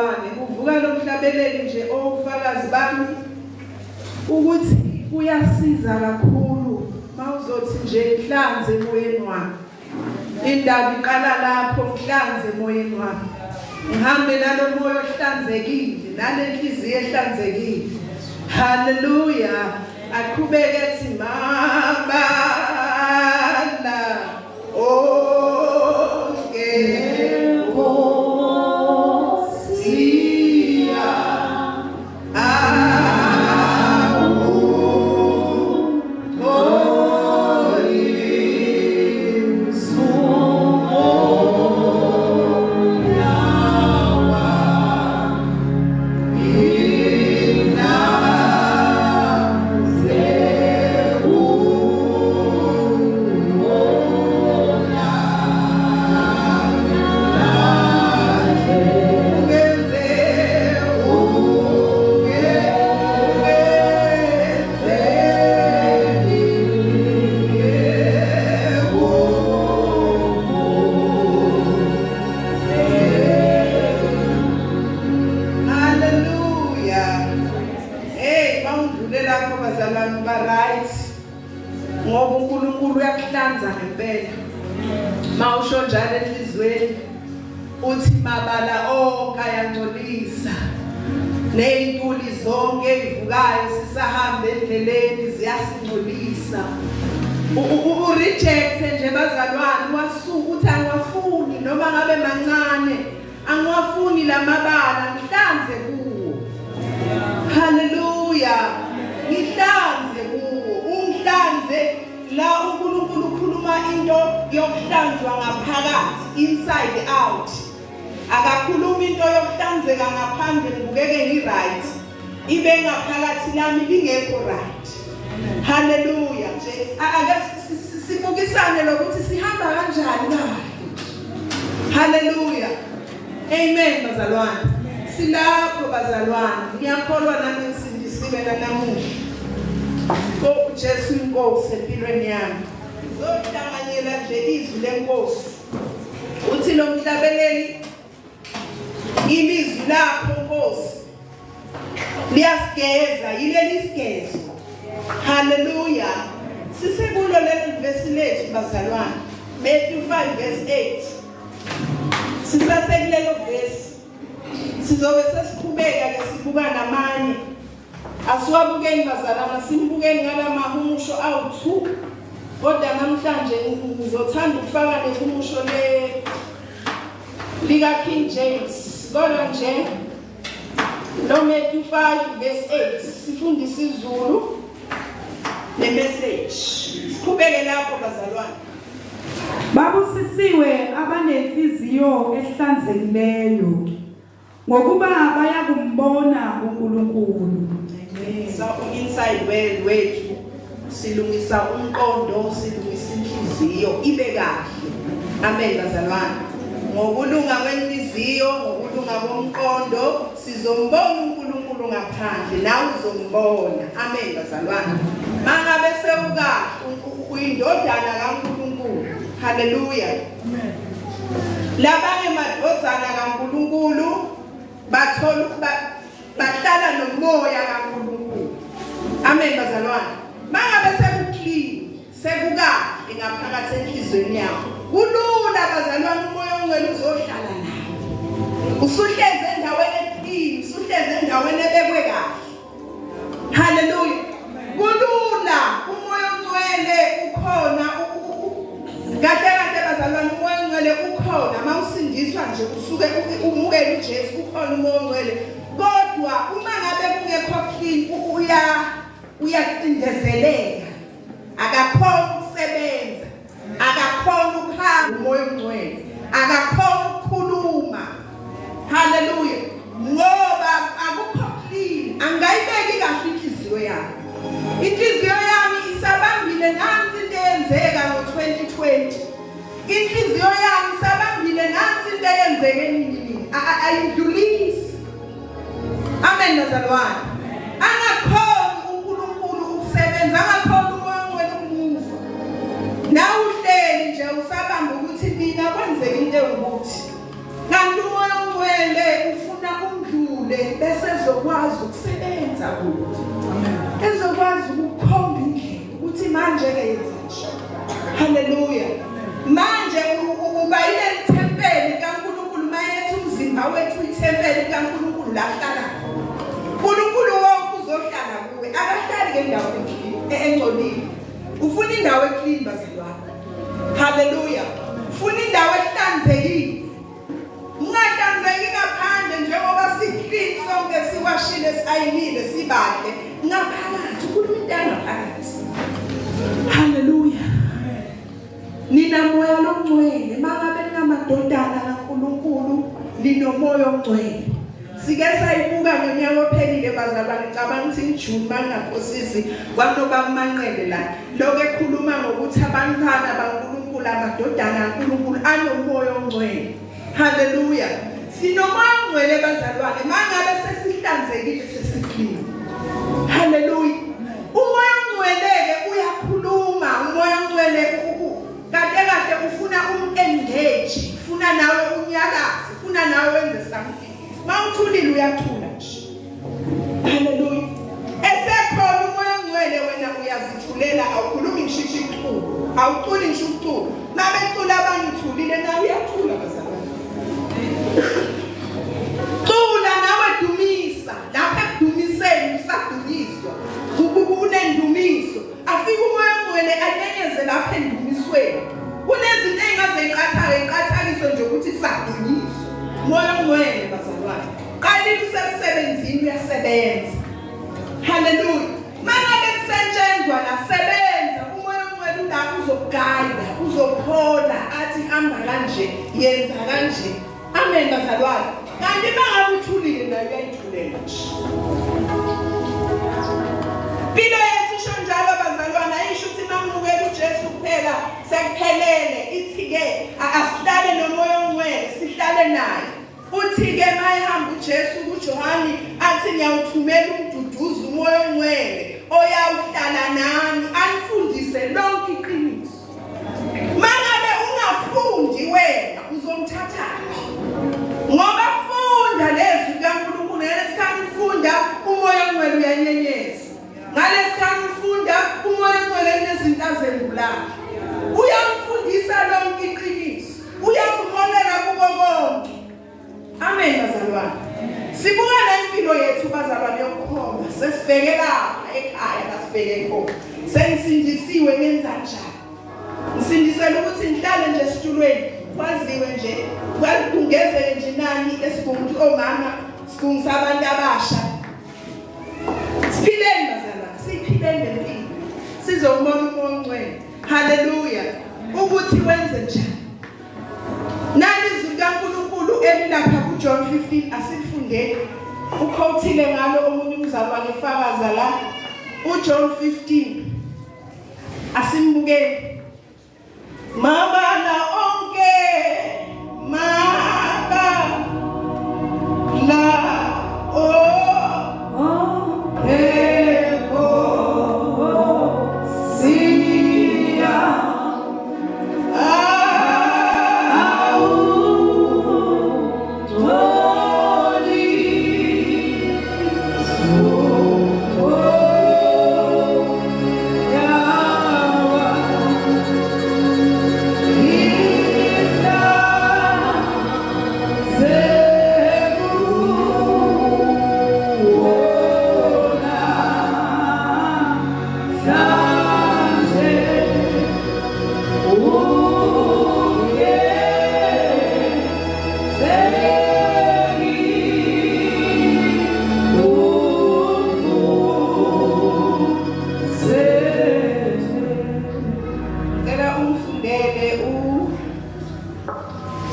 bazalwane kuvuka lomhlabeleli nje ofakazi bami ukuthi kuyasiza kakhulu mawuzothi nje mhlanze emoyeni wami. Indaba iqala lapho, mhlanze emoyeni wami. Ngihambe nalo moya ohlanzekile, nalenhliziyo ehlanzekile. Hallelujah. Aqhubeke ethi mabala inside out. Akakhuluma into yokuhlanzeka ngaphandle kubukeke ngi-right. Ibe ngaphakathi lami lingekho right. Hallelujah. Nje ake sibukisane lokuthi sihamba kanjani kahle. Hallelujah. Amen bazalwane. Silapho bazalwane. Ngiyakholwa nami ngisindisiwe namuhla. Jesu inkosi empilweni yami. Zohlanganyela nje izwi lenkosi. Uthi lo mhlabeleli ilizwi lakho Nkosi liyasigeza, yileli sigezo. Hallelujah. Sisekulo leli verse lethu bazalwane. Matthew 5 verse 8. Sisasekulelo verse. Sizobe sesiqhubeka ke sibuka namanye. Asiwabukeni bazalwana, simbukeni ngalamahumusho awu2. Kodwa namhlanje ngizothanda ukufaka nehumusho lika King James. Kodwa nje lo Matthew 5 verse 8 sifundisa isiZulu nemessage. Siqhubeke lapho bazalwane. Babusisiwe abanenhliziyo ehlanzekileyo ngokuba bayakumbona uNkulunkulu. So inside wethu silungisa umqondo, silungisa inhliziyo ibe kahle. Amen bazalwane. Ngokulunga kwenhliziyo, ngokulunga komqondo sizombona uNkulunkulu ngaphandle, nawe uzombona. Amen bazalwane. Mangabe sewukahle uyindodana kaNkulunkulu. Hallelujah. Amen. Labanye madodana kaNkulunkulu bathola bahlala nomoya kaNkulunkulu. Amen bazalwane. Mangabe sekuclean, sekukahle ngaphakathi enhlizweni yakho. Kulula bazalwane, umoya ongcwele uzohlala nawe. Usuhleze endaweni eclean, usuhleze endaweni ebekwe kahle. Hallelujah. Kulula, umoya ongcwele ukhona. Kahle kahle bazalwane, umoya ongcwele ukhona. Mawusindiswa nje usuke umukele uJesu, ukhona umoya ongcwele. Kodwa uma ngabe kungekho clean uyacindezeleka. Akakhona ukusebenza. Akakhona ukuhamba umoya ongcwele. Akakhona ukukhuluma. Hallelujah. Ngoba akukho clean. Angayibeki kahle inhliziyo yami. Inhliziyo yami isabambile nansi into eyenzeka ngo-2020. Inhliziyo yami isabambile nansi into eyenzeke nini. Ayidlulisi. Amen bazalwane. Angakhona uNkulunkulu ukusebenza, angakhona umoya ongcwele ukumuva. Nawe uhleli nje usabamba ukuthi mina kwenzeka into ewukuthi. Kanti umoya ongcwele ufuna ejulile bese ezokwazi ukusebenza kuthi. Ezokwazi ukukhomba indlela ukuthi manje ke yenza nje. Haleluya. Manje uba ile tempeli kaNkulunkulu mayethi umzimba wethu itempeli kaNkulunkulu la hlala. uNkulunkulu wonke uzohlala kuwe. Akahlali ngendawo engcolile. Ufuna indawo eclean bazalwane. Haleluya. Ufuna indawo ehlanzekile. Ungahlanzeki ngaphandle njengoba si-clean sonke siwashile sayinile sibahle. Ngaphakathi ukhuluma into yangaphakathi. Haleluya. Nina moya longcwele mangabe ningamadodana kaNkulunkulu linomoya ongcwele. Sike sayibuka ngonyaka ophelile bazalwane ngicabanga ukuthi iJune mangaphosisi kwanoba uManqele la lokho ekhuluma ngokuthi abantwana baNkulunkulu amadodana kaNkulunkulu anomoya ongcwele. Haleluya. Sinomoya ongcwele bazalwane mangabe sesihlanzekile sesiklini. Haleluya. Umoya ongcwele uyakhuluma, umoya ongcwele kahle ufuna engage, ufuna nawe unyakaze, ufuna nawe wenze something. Mawuthulile uyathula nje. Haleluya. Esekhona umoya ongcwele wena uyazithulela awukhulumi ngishishi iculo. Awuculi ngisho uculo. Nabecula abangithulile nawe uyathula bazalwane. Cula nawe dumisa. Lapha ekudumiseni usadunyiswa. Kunendumiso. Afike umoya ongcwele anyenyeze lapha endumisweni. Kunezinto engazeyiqathakiso nje ukuthi sadunyiswa. Moya ongcwele bazalwane. Qalile usemsebenzini uyasebenza. Haleluya. Mangabe kusetshenzwa nasebenza umoya ongcwele ulapho uzogayida, uzophola athi hamba kanje, yenza kanje. Amen bazalwane. Kanti mangabe uthulile nayo uyayithulela nje. Impilo yethu isho njalo bazalwane ayisho ukuthi mamukela uJesu kuphela sekuphelele. Ithi-ke asihlale nomoya ongcwele sihlale naye. Uthi-ke mayehamba uJesu kuJohane athi ngiyawuthumela umduduzi umoya ongcwele oyawuhlala nami anifundise lonke iqiniso. Mangabe ungafundi wena uzomthathaphi? Ngoba funda lezwi likaNkulunkulu ngalesikhathi ufunda umoya ongcwele uyanyenyeza. Ngalesikhathi ufunda umoya ongcwele kunezinto azembulayo. Uyamfundisa lonke iqiniso. Uyamholela kubo konke. Amen bazalwane. Sibuka la impilo yethu bazalwane yokukhomba. Sesibheke lapha ekhaya kasibheke khona. Sengisindisiwe ngenza njani? Ngisindisela ukuthi ngihlale nje esitulweni. Kwaziwe nje. Kwakungezeke nje nani esibungu omama, sibungisa abantu abasha. Siphileni bazalwane. Siphileni ngempilo. Sizobona umoya ongcwele. Haleluya. Ukuthi wenze njani? Nani izwi likaNkulunkulu elilapha kuJohn 15 asifundeni. Ukhawuthile ngalo omunye umzalwane efakaza la. uJohn 15 asimbukeni. Mabala onke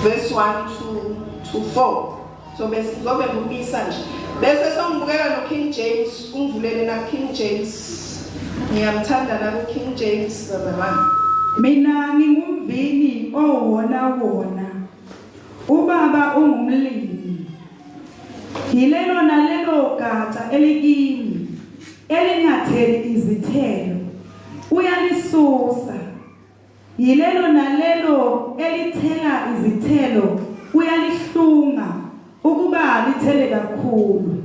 verse 1 to 4. So besizobe ngibisa nje. Bese songibukela no King James, ungivulele na King James. Ngiyamthanda na ku King James bazalwane. Mina ngingumvini owona. Ubaba ungumlimi. Yilelo nalelo gatsha elikini elingatheli izithelo. Uyalisusa. Yilelo nalelo elithela izithelo uyalihlunga ukuba lithele kakhulu.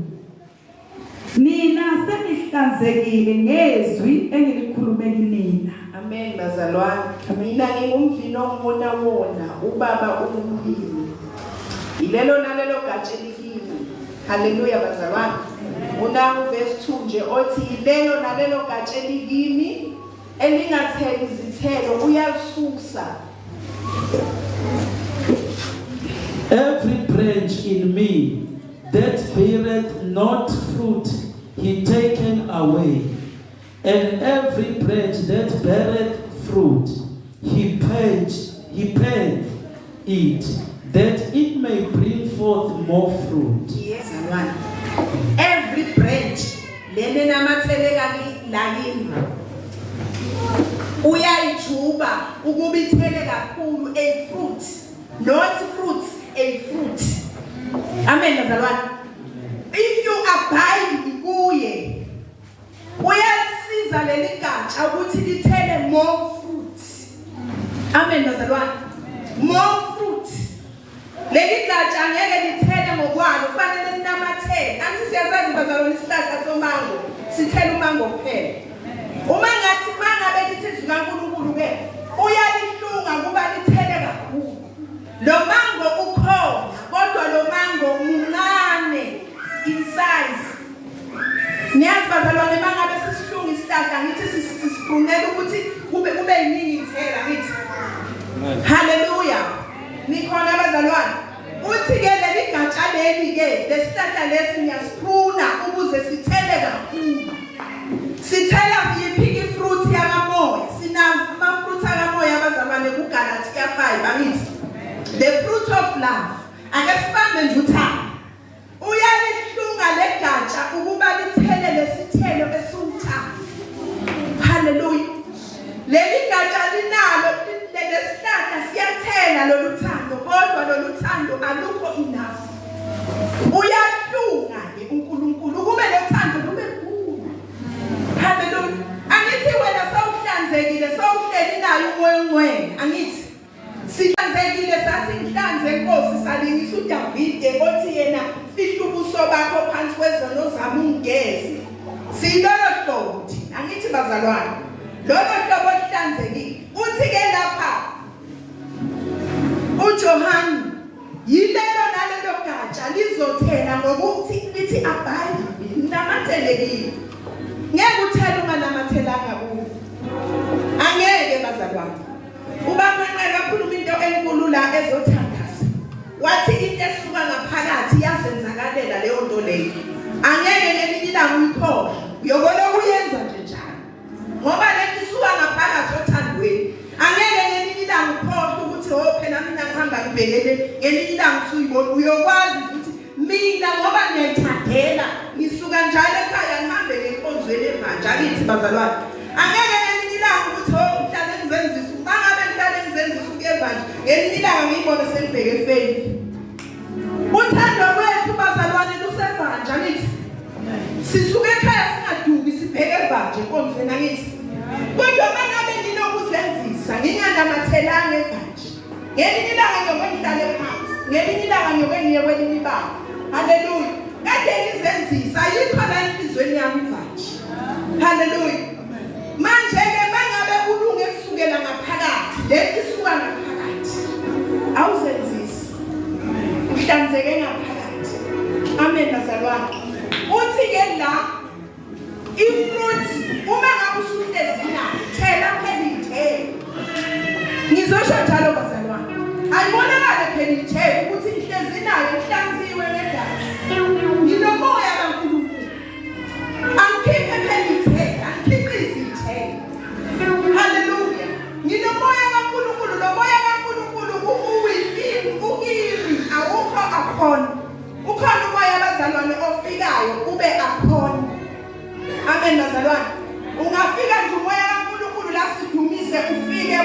Nina senihlanzekile ngezwi engilikhulume kinina. Amen bazalwane. Mina ngingumvino ongibona wona ubaba ungumlimi. Ilelo nalelo gatsha elikini. Haleluya bazalwane. Una verse 2 nje othi ilelo nalelo gatsha elikini elingatheli izithelo uyalisusa. Every branch in me that beareth not fruit, he taketh away. And every branch that beareth fruit, he purgeth it, that it may bring forth more fruit. Yes, one. Every branch, lene namathele lakini. Uyayijuba ukuba ithele kakhulu a fruit, not fruits, a fruit. Amen bazalwane. If you abide kuye, uyasiza leli gatsha ukuthi lithele more fruit. Amen bazalwane. More fruit. Leli gatsha angeke lithele ngokwalo, kufanele linamathele. Angithi siyazazi bazalwane isihlahla somango, sithela umango kuphela. Uma ngathi mangabe lithi izwi kaNkulunkulu ke, uyalihlunga kuba lithele kakhulu. Lo mango ukhona, kodwa lo mango muncane in size. Niyazi bazalwane mangabe sisihlunga isihlahla ngithi sisifunela ukuthi kube yiningi ithela ngithi. Hallelujah. Nikhona bazalwane. Uthi ke leli gatsha leli ke lesihlahla lesi ngiyasifuna ukuze sithele kakhulu. Sithela yiphi fruit yakamoya. Sinama fruit yakamoya bazalwane kuGalatia 5 angithi. The fruit of love. Akasifambe nje uthando. Uyalihlunga legatsha ukuba lithele lesithelo esiwuthando. Hallelujah. Leli gatsha linalo lesihlahla siyathela lolu thando kodwa lolu thando alukho enough. Uyahlunga ke uNkulunkulu kube lothando kube kukhulu. Hallelujah. Angithi wena sawuhlanzekile sawuhleli nayo umoya ongcwele angithi sihlanzekile sasinhlanze Nkosi salingisa uDavide othi yena fihla ubuso bakho phansi kwezono zami ungeze. Silolo hlobo thina angithi bazalwane. Lolo hlobo lihlanzekile. Uthi ke lapha uJohani yilelo nalelo gatsha lizothela ngokuthi lithi abide namathelekile. Ngeke uthele unganamathelela kuwo. Angeke bazalwane. Ubamanqe kakhulu into enkulu la ezothandaza. Wathi into esuka ngaphakathi yazenzakalela leyo nto leyo. Angeke ngelinye ilanga uyikhohle. Uyobona uyenza nje njalo. Ngoba lento isuka ngaphakathi othandweni. Angeke ngelinye ilanga ukhohle ukuthi phela mina ngihamba ngibhekele ngelinye ilanga usuyibona uyokwazi ukuthi mina ngoba ngiyayithandela ngisuka njalo ekhaya ngihambe ngenkonzweni emanje akithi bazalwane. Angeke ngelinye ilanga ukuthi mhlawumbe ngizenzisa mangabe ngihlale ngizenzisa ukuyevanje ngelinye ilanga ngiyibone sengibheke efeni. Uthando lwethu bazalwane lusevanje akithi. Sisuke ekhaya singaduki sibheke evanje enkonzweni akithi. Kodwa mangabe nginokuzenzisa nginganamathelanga evanje. Ngelinye ilanga ngiyobe ngihlale phansi. Ngelinye ilanga ngiyobe ngiye kwelinye ibanga. Hallelujah. Kade ngizenzisa ayikho la enhlizweni yami manje. Hallelujah. Manje ke mangabe ulunge kusukela ngaphakathi, lento isuka ngaphakathi. Awuzenzisi. Uhlanzeke ngaphakathi. Amen bazalwane. Uthi ke la ifruit uma ngabe usuhlezina thela phela ithelo. Ngizosho njalo bazalwane. Ayibonakala phela ithelo ukuthi ihlezinayo ihlanziwe ngegazi. Nginomoya kaNkulunkulu. Angikhiphe phela ithelo, angikhiqize ithelo. Hallelujah. Nginomoya kaNkulunkulu, lo moya kaNkulunkulu uwithini ukiri awukho akhona. Ukhona umoya bazalwane ofikayo ube akhona. Amen bazalwane. Ungafika nje umoya kaNkulunkulu la sidumise ufike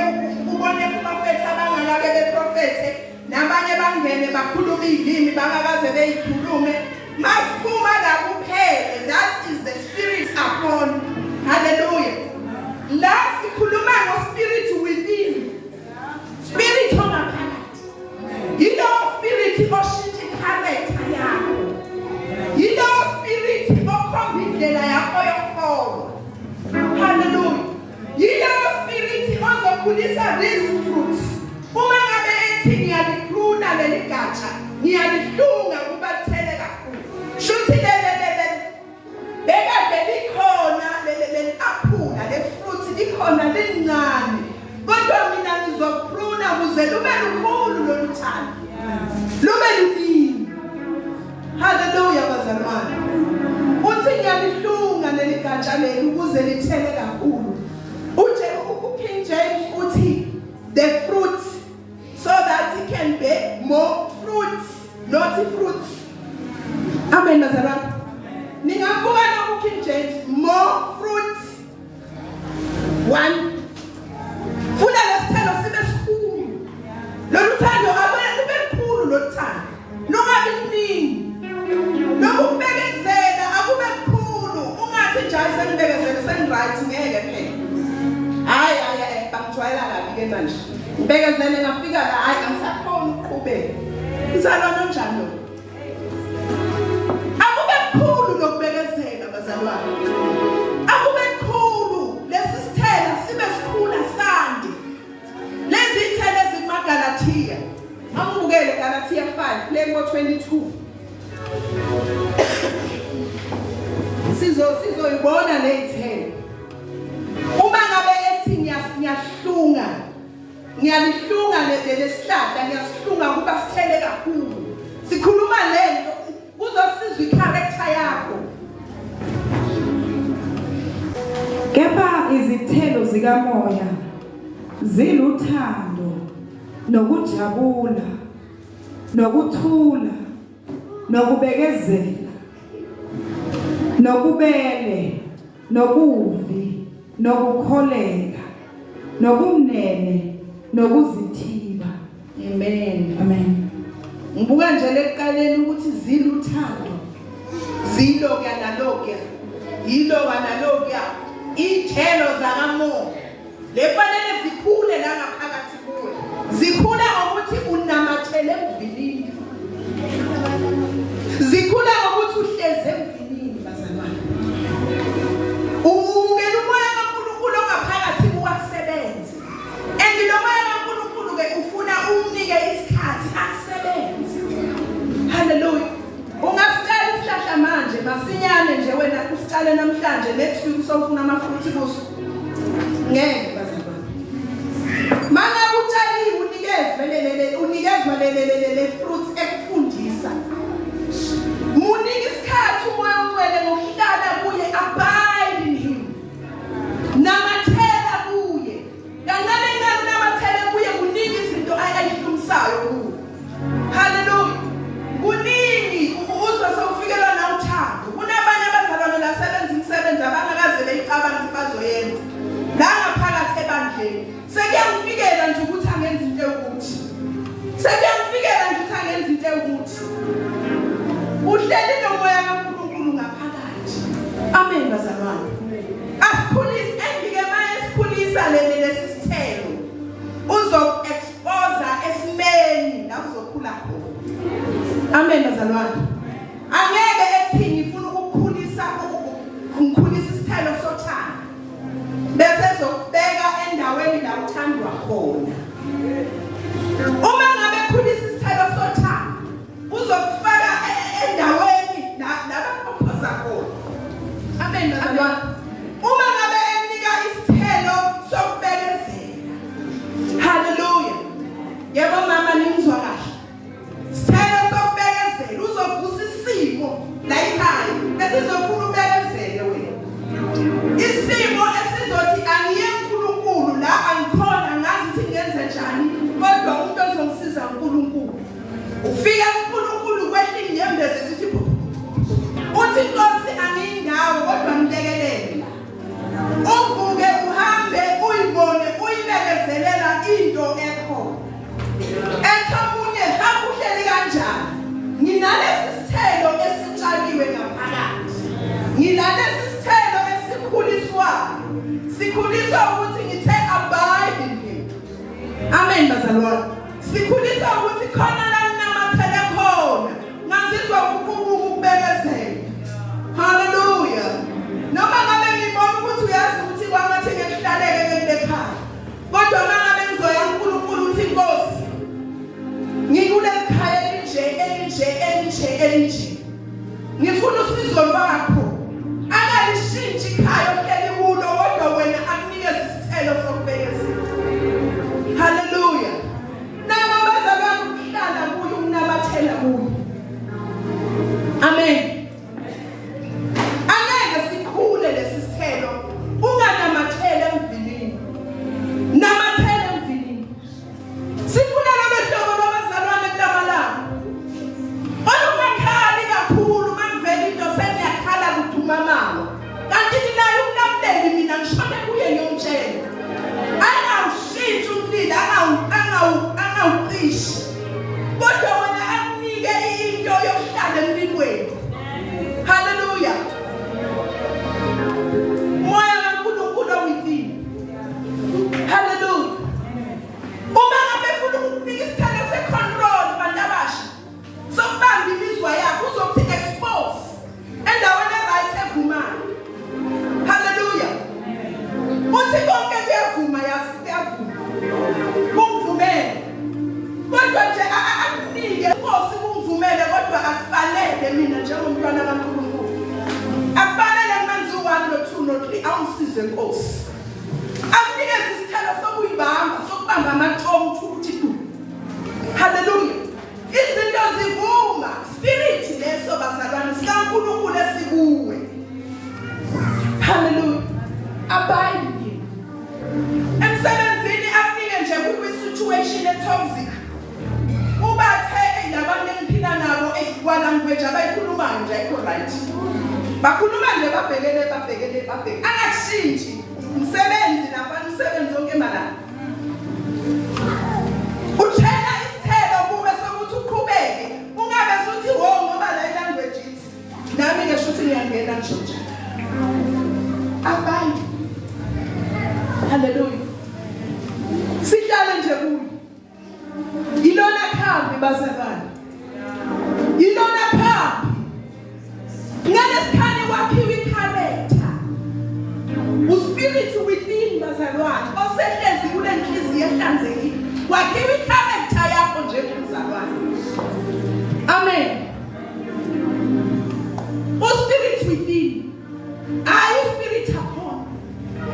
ubone uprofeti abangakabe beprofete nabanye bangene bakhuluma izilimi bangakaze beyikhulume. Masiphuma la kuphele, that is the spirit upon. Hallelujah. La sikhuluma ngospirit within. Spirit ongaphakathi. Yilo spirit oshintsha character indlela yakho yokholwa. Hallelujah. Yileyo spirit ozokhulisa these fruits. Uma ngabe ethi ngiyalihluna leli gatsha, ngiyalihlunga kuba lithele kakhulu. Shuthi bekade likhona leli aphula le fruit likhona lincane. Kodwa mina ngizopruna kuze lube lukhulu lolu thando. Lube luningi. Hallelujah bazalwane. Uthi ngiyalihlunga leli gatsha leli ukuze lithele kakhulu. King James uthi the fruits so that it can bear more fruits, not fruits. Amen bazalwane. Ningabuka na King James more fruits. One. Funa lesithelo sibe sikhulu. Lolu thando abone lube likhulu lolu thando. Lungabi liningi. Nokubekezela akube kukhulu. Ungathi njalo sengibekezele sengiright ngeke phela. Hayi bangijwayela kabi ke manje. Ngibekezele ngafika la hayi angisakhona ukuqhubeka. Izalwane onjani lo? Akube kukhulu lokubekezela bazalwane. Akube kukhulu lesi sithelo sibe sikhulu sande. Lezi ithelo ezikumaGalatia. Angibukele Galatia 5 Lembo 22. Sizoyibona le ithelo. Uma ngabe ethi ngiyalihlunga lesihlahla ngiyasihlunga kuba sithele kakhulu. Sikhuluma lento kuzosizwa i-character yakho. Kepha izithelo zikamoya ziluthando, nokujabula, nokuthula, nokubekezela, nokubele, nokuvi, nokukholeka, nobumnene, nokuzithiba. Amen. Amen. Ngibuka nje lekuqaleni ukuthi ziluthando. Zilokuya nalokuya. Yilokuya nalokuya. Ithelo zakamoya. Lefanele zikhule la ngaphakathi kuwe. Zikhula ngokuthi unamathele emvilini. Zikhula ngokuthi uhleze emvilini bazalwane. Ungena umoya kaNkulunkulu ongaphakathi kuwasebenza. Lo moya kaNkulunkulu ke ufuna umnike isikhathi akusebenze. Hallelujah. Ungasitshela isihlahla manje masinyane nje wena usitshale namhlanje next week usofuna amafruit kuso. Ngeke bazalwane. Manje utshaliwe unikezwe le fruits ekufundisa. Munike isikhathi umoya ongcwele ngokuhlala kuye abide in him. Namathela kuye. Kancane namathela kuye kuningi izinto ayihlumisayo kuwe. Hallelujah. Kuningi uzwe sewufikelwa na uthando. Kunabanye abazalwane la sebenza imisebenzi abangakaze beyicabanga bazoyenza. La ngaphakathi ebandleni. Sekuyangifikela nje ukuthi angenza into ukuthi. Sekuyangifikela nje ukuthi angenza into ukuthi. Uhleli nomoya kaNkulunkulu ngaphakathi. Amen bazalwane. Asikhulise endike manje sikhulisa lesi sithelo. Uzokuexpose esimeni la uzokhula khona. Amen bazalwane. Angeke ethi ngifuna ukukhulisa isithelo sothando. Bese zokubeka endaweni la uthandwa khona. Uma ngabe khulisa isithelo sothando, uzokufaka endaweni la baphosa khona. Amen bazalwane. Uma ngabe enika isithelo sokubekezela. Hallelujah. Yebo mama ningizwa kahle. Sithelo sokubekezela uzovusa isimo la ekhaya. Esizofuna ubekezele wena. Isimo esizothi angiye kuNkulunkulu la angikhona ngazi ukuthi ngenze njani kodwa umuntu ozongisiza uNkulunkulu. Ufika kuNkulunkulu kwehla inyembezi sithi uthi Nkosi angiyindawo kodwa ngilekelele. Uvuke uhambe uyibone uyibekezelela into ekhona. Ethomunye hakuhleli kanjani? Nginalesi sithelo esitshaliwe ngaphakathi. Nginalesi sithelo esikhuliswayo. Sikhuliswa ukuthi ngithe abide in him. Amen bazalwane. Sikhuliswa ukuthi khona la nginamathele khona. Ngazizwa ukubekezela. Hallelujah. sifuna usizo lwakho akalishintshe ikhaya ohleli kulo kodwa wena akunikeze isithelo sokubhekezela. Hallelujah. Nabo bazalwane ukuhlala kuyo ukunamathela kuyo. Amen. Angeke sikhule lesi sithelo unganamathela emvilini. Namathela emvilini. Sifuna labahlobo babazalwane kulamalanga. Olumakhali kakhulu mangivela into seniyakhala kuthuma mama. Kanti nayo umlamleli mina ngishone kuye ngiyomtshela. Angawushintsha umlilo angawucishi. Kodwa wena akunike into yokuhlala emlilweni. Hallelujah. Moya kaNkulunkulu withini. Hallelujah. Uma ngabe ufuna ukunika isithelo se-control bantu abasha sokubamba imizwa yakho uzothi expose endaweni e-right evumayo. Hallelujah. Uthi konke kuyavuma kuyavuma. Kungivumele. Kodwa nje akunike inkosi kungivumele kodwa akufanele mina njengomntwana kaNkulunkulu. Akufanele manzi u-1 no-2 no-3 awungisize Nkosi. Akunikeze isithelo sokuyibamba sokubamba amatomu ukuthi du. Hallelujah. Izinto zivuma. Spirit leso bazalwane sikaNkulunkulu esikuwe. Hallelujah. Abide in him. Emsebenzini akunike nje kwi-situation e-toxic. Ubathe labantu engiphila nabo kwa-language abayikhulumayo nje ayikho right. Bakhuluma nje babhekele. Angakushintshi. Umsebenzi nafana umsebenzi wonke malanga. Uthela isithelo kube sokuthi uqhubeke. Ungabe suthi ngoba la language ithi. Nami ke shuthi ngiyangena nje. Abanye. Hallelujah. Sihlala nje kuyo. Ilona khambi bazalwane. Ilona khambi. Ngalesikhathi kwakhiwa i-character. Uspirit within bazalwane osehlezi kule nhliziyo ehlanzekile. Kwakhiwa i-character yakho nje bazalwane. Amen. Uspirit within. Spirit upon.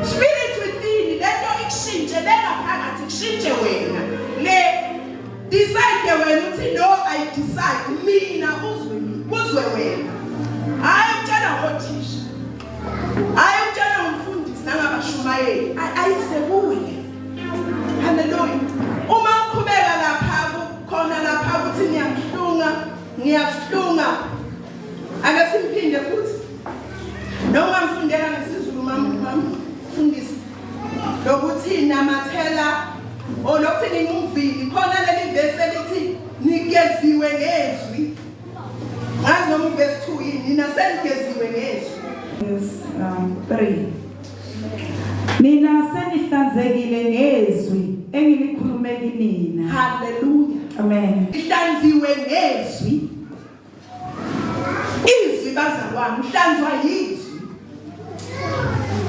Spirit within. Lento ikushintshe lengaphakathi kushintshe wena. Le decide wena uthi no I decide mina uzwe wena. Hayi ukutshela ngothisha. Hayi ukutshela ngumfundisi nangabashumayeli. Ayisekuye. Hallelujah. Uma uqhubeka lapha khona lapha uthi ngiyahlunga. Ake simphinde futhi. Noma ngifundela ngesizulu mfundisi. Lokuthi namathela olokuthi ngingumvili khona leli verse elithi nikeziwe ngezwi. Ngazi noma verse 2 yini nina senigeziwe ngezwi. 3. Nina senihlanzekile ngezwi engilikhulume kinina. Hallelujah. Amen. Ihlanziwe ngezwi. Izwi bazalwane uhlanzwa yizwi.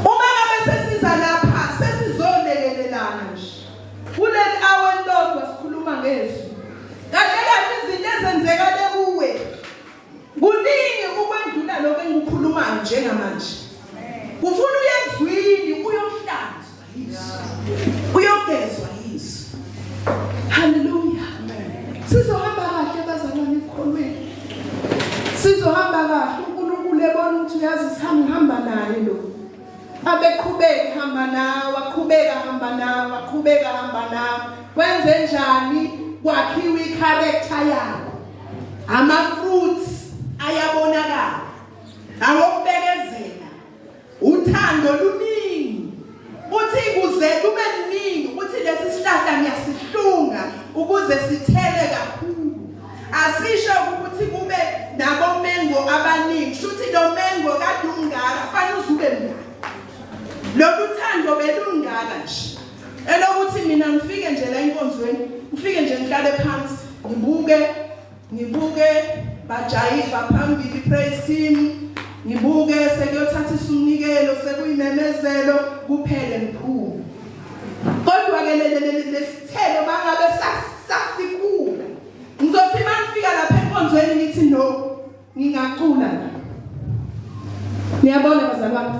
Uma ngabe sesiza lapha sesizolelelana nje. Kuleli hour lonke sikhuluma ngezwi. Kahle izinto ezenzeka kuwe. Kuningi ukwendlula lokho engikukhulumayo njengamanje. Ufuna uyezwini uyohlanzwa yizwi. Uyogezwa yizwi. Hallelujah. Sizohamba kahle bazalwane ekholweni. Sizohamba kahle uNkulunkulu ebona ukuthi uyazi sihamba naye lo. Abeqhubeka hamba nawe, aqhubeka hamba nawe. Wenze njani? Kwakhiwa i-character yakho. Ama-fruits ayabonakala. Awubekezela. Uthando luningi. Uthi kuze kube luningi uthi lesi sihlahla ngiyasihlunga ukuze sithele kakhulu. Asisho ukuthi kube nabomengo abaningi. Shuthi lo mengo kade ungaka fanele uzube mngaka. Lokuthando belungaka nje. Elokuthi mina ngifike nje la enkonzweni, ngifike nje ngihlale phansi, ngibuke bajayiva phambili praise team, ngibuke sekuyothatha isumnikelo sekuyimemezelo kuphele ngiphume. Kodwa ke lesithelo bangabe sasikhula. Ngizothi mangifika lapha enkonzweni ngithi no, ngingacula la. Niyabona bazalwane?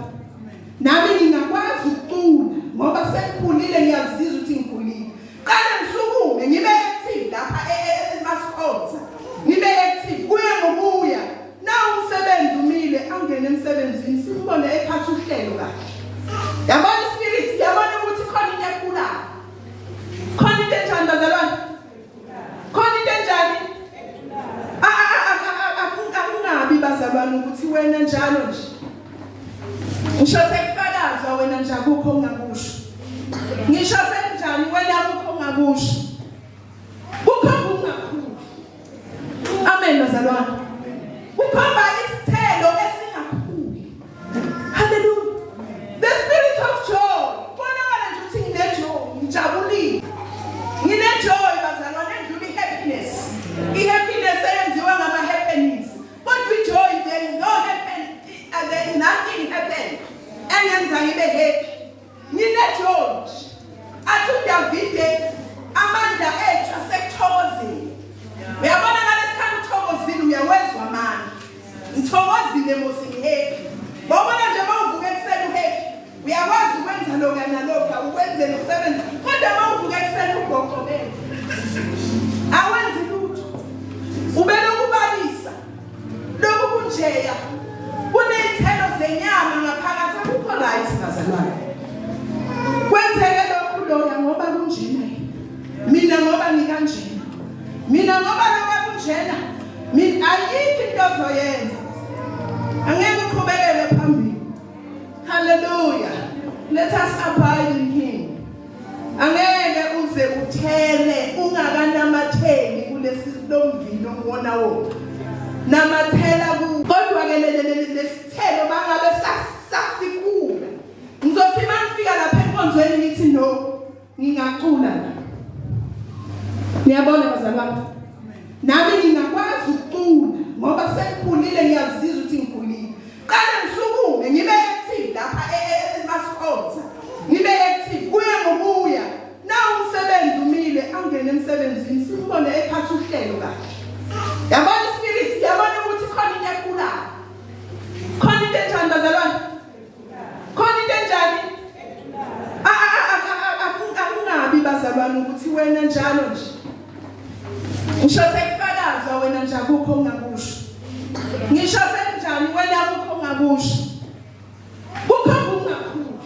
Nami ngingakwazi ukucula ngoba sekukhulile ngiyazizwa ukuthi ngikhulile. Qala ngisukume ngibe active lapha eMaskota. Ngibe active kuye ngokuya. Nawu umsebenzi umile angene emsebenzini simbone ephatha uhlelo kahle. Yabona ispirit, yabona ukuthi khona into ekhulayo. Khona into enjani bazalwane? Khona into enjani? Akungabi bazalwane ukuthi wena njalo nje. Ngisho sekufakaza wena nje akukho ongakusho. Ngisho senjani wena akukho ongakusho. Kukhomba ungakhulu. Amen bazalwane. Kukhomba isithelo esingakhuli. Hallelujah. The spirit of joy. Bonakala nje ukuthi nginejoy, ngijabulile. Nginejoy bazalwane endlula happiness. I-happiness eyenziwa ngama-happenings. But with joy there is no happen. There is nothing happen. Enyenza ngibe happy. Nginejoy. Athi uDavide amandla ethu asekuthokozile. Uyabona ngalesikhathi uthokozile uyawezwa manje. Ngithokozile mose ngihappy. Bobona nje mawuvuka ekuseni uhappy. Uyakwazi ukwenza lokho nalokho ukwenze nomsebenzi. Kodwa mawuvuka ekuseni ugoqobele. Awenzi lutho. Ubele ukubalisa. Lokhu kunjeya. Kunezithelo zenyama ngaphakathi akukho right bazalwane. Kwenzeke lokhu loya ngoba kunjena. Mina ngoba ngikanjena. Mina ngoba lokho kunjena. Mina ayikho into ozoyenza. Angeke uqhubekele phambili. Hallelujah. Let us abide in him. Angeke uze uthele ungakanamatheli kulesi lomvilo ngona wona. Namathela kodwa ke lesithelo bangabe sasikula. Ngizothi mangifika lapha enkonzweni ngithi no ngingacula. Niyabona bazalwane? Nami ngingakwazi ukucula ngoba sekukhulile ngiyazizwa ukuthi ngikhulile. Qala ngisukume ngibe active lapha eMaskota. Ngibe active kuye ngokuya. Nawu umsebenzi umile angene emsebenzini simbone ephatha uhlelo kahle. Yabona ispirit, yabona ukuthi khona into ekhulayo. Khona into enjani bazalwane? Khona into enjani? Akungabi bazalwane ukuthi wena njalo nje. Ngisho sekufakaza wena nje akukho ongakusho. Ngisho senjani wena akukho ongakusho. Kukhomba ungakhulu.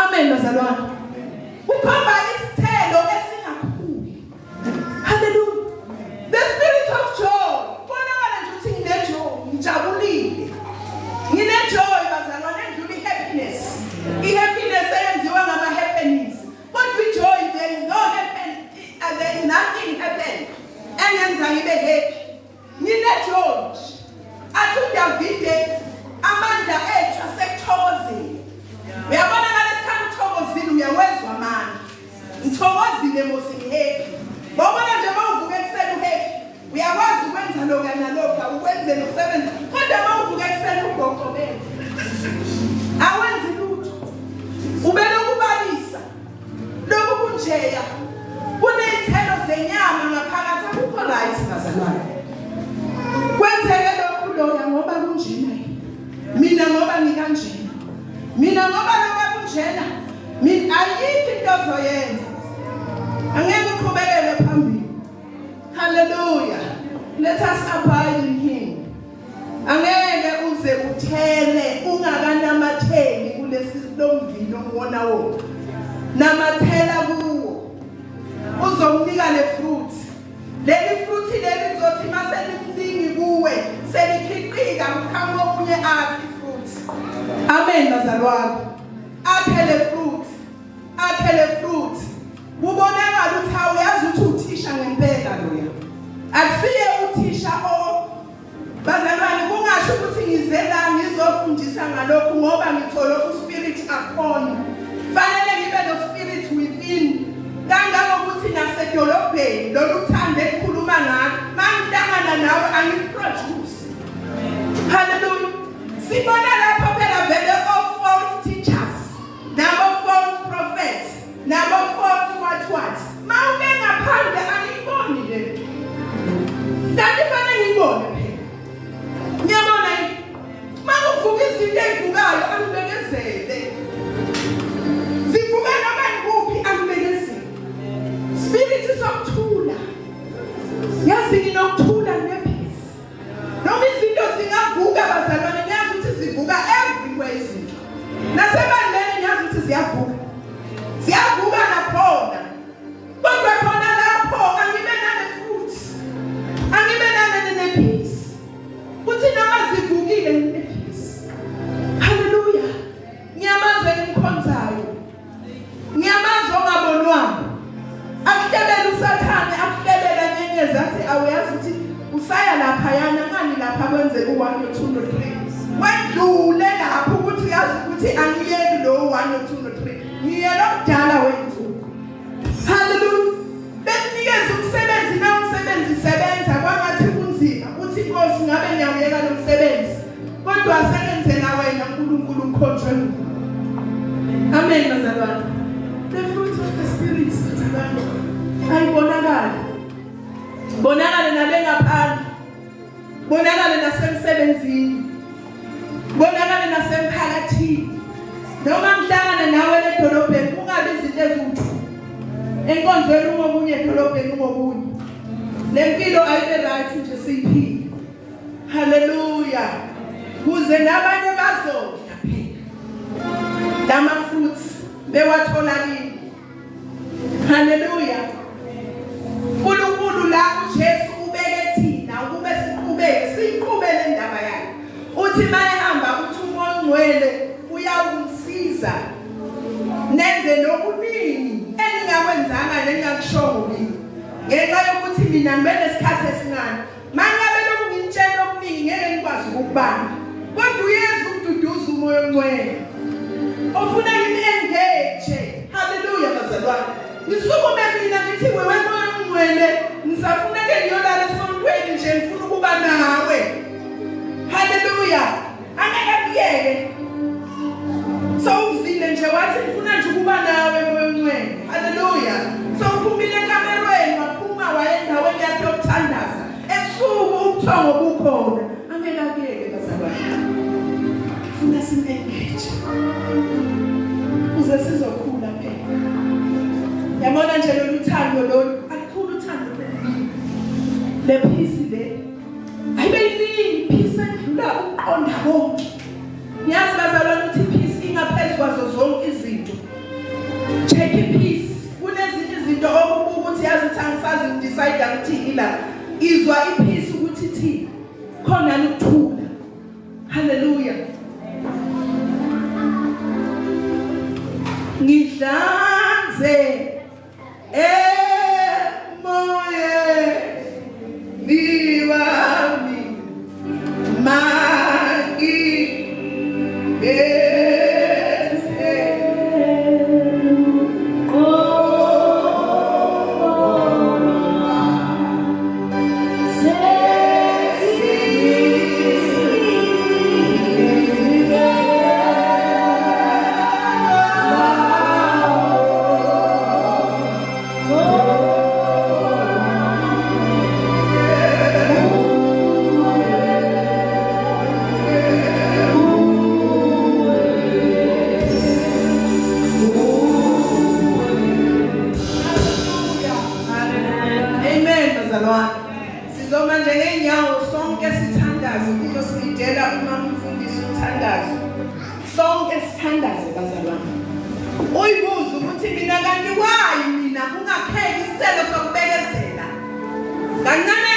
Amen bazalwane. Kukhomba isithelo esingakhuli. Hallelujah. The spirit of joy. Bonakala nje ukuthi nginejoy, ngijabulile. Nginejoy bazalwane endlula happiness. I-happiness eyenziwa ngama-happenings. But with joy there is no happen. There is nothing happen. Enyenza ngibe happy. Nginejoy. Athi uDavide amandla ethu asekuthokozile. Uyabona ngalesikhathi uthokozile uyawezwa manje. Ngithokozile mose ngihappy. Bobona nje mawuvuka ekuseni uhappy. Uyakwazi ukwenza lokho nalokho ukwenze nomsebenzi. Kodwa mawuvuka ekuseni ugoqobele. Awenzi lutho. Ubele ukubalisa. Lokhu kunjeya. Kunezithelo zenyama ngaphakathi akukho right bazalwane. Kwenzeke lokhu loya ngoba kunjena. Mina ngoba ngikanjena. Mina ngoba lokho kunjena. Mina ayikho into ozoyenza. Angeke uqhubekele phambili. Hallelujah. Let us abide in him. Angeke uze uthele ungakanamatheli kulesi lomvilo ngona wona. Namathela kuwo. Uzomnika le fruit. Leli fruit leli lizothi mase liningi kuwe selikhiqika mkhamo omunye akhe fruit. Amen bazalwane. Akhele fruit. Akhele fruit. Ubonakala ukuthi awuyazi ukuthi uthisha ngempela loya. Akusiye uthisha bazalwane kungasho ukuthi ngize la ngizofundisa ngalokho ngoba ngithola uSpirit akhona. Fanele ngibe no spirit within. Kangangokuthi nasedolobheni loluthando elikhuluma ngalo mangihlangana nawe angiproduce. Hallelujah. Sibona lapho phela vele false teachers, nabo false prophets, nabo false what. Mawuke ngaphandle angiboni le. Kanti fanele ngibone phela. Ngiyabona mawuvuka ukuthi angiyeli lo 1 no 2 no 3 ngiyela okudala wenzuko. Hallelujah. Bekunikeza umsebenzi na umsebenzi sebenza kwangathi kunzima uthi Nkosi ngabe ngiyawuyeka lo msebenzi kodwa asekenzela wena uNkulunkulu ukhonjwe. Amen bazalwane. The fruit of the spirit bazalwane ayibonakala. Bonakala nabengaphandle. Bonakala nasemsebenzini. Bonakala nasemphakathini. Noma ngihlangana nawe edolobheni ungabe izinto ezuthu. Enkonzweni ngomunye edolobheni ngomunye. Lempilo ayibe right nje siyiphile. Hallelujah. Kuze nabanye bazodla phela. Lama fruits bewathola kini. Hallelujah. uNkulunkulu la uJesu ubeke thina ukube siqhubele indaba yakhe. Uthi mayehamba uthi uMoya oNgcwele uyawusiza. Nenze nokuningi engingakwenzanga nengakushongo mina. Ngenxa yokuthi mina ngibenesikhathi esingani. Mangabe lokhu ngintshela okuningi ngeke ngikwazi ukubamba. Kodwa uyeza ukududuza uMoya oNgcwele. Ofuna engage. Hallelujah bazalwane. Ngisukume mina ngithi wewe Moya oNgcwele ngisafuna ke ngiyolala esontweni nje ngifuna ukuba nawe. Hallelujah. Angeke kuyeke. So uzile nje wathi ngifuna nje ukuba nawe Moya oNgcwele. Hallelujah. So uphumile ekamerweni waphuma wayendaweni yakhe yokuthandaza. Esuku ubuthongo bukhona. Angeke kuyeke bazalwane. Funa sim-engage. Uze sizokhula phela. Yabona nje lo luthando lolu akukhulu uthando le peace le. Ayibe yiningi peace edlula uqonda konke. Ngiyazi bazalwane ukuthi peace ingaphezulu kwazo zonke izinto. Check peace. Kunezinye izinto okubukuthi yazi ukuthi angisazi ngidecide ukuthi ila. Izwa ipeace ukuthi thina khona ukuthula. Hallelujah. Ngidlanze emoye niwami magi Sizoma nje ngenyawo sonke sithandaze kuzosidela uma umfundisi uthandazo. Sonke sithandaze bazalwane. Uyibuza ukuthi mina kanti why mina kungapheli isicelo sokubekezela. Kancane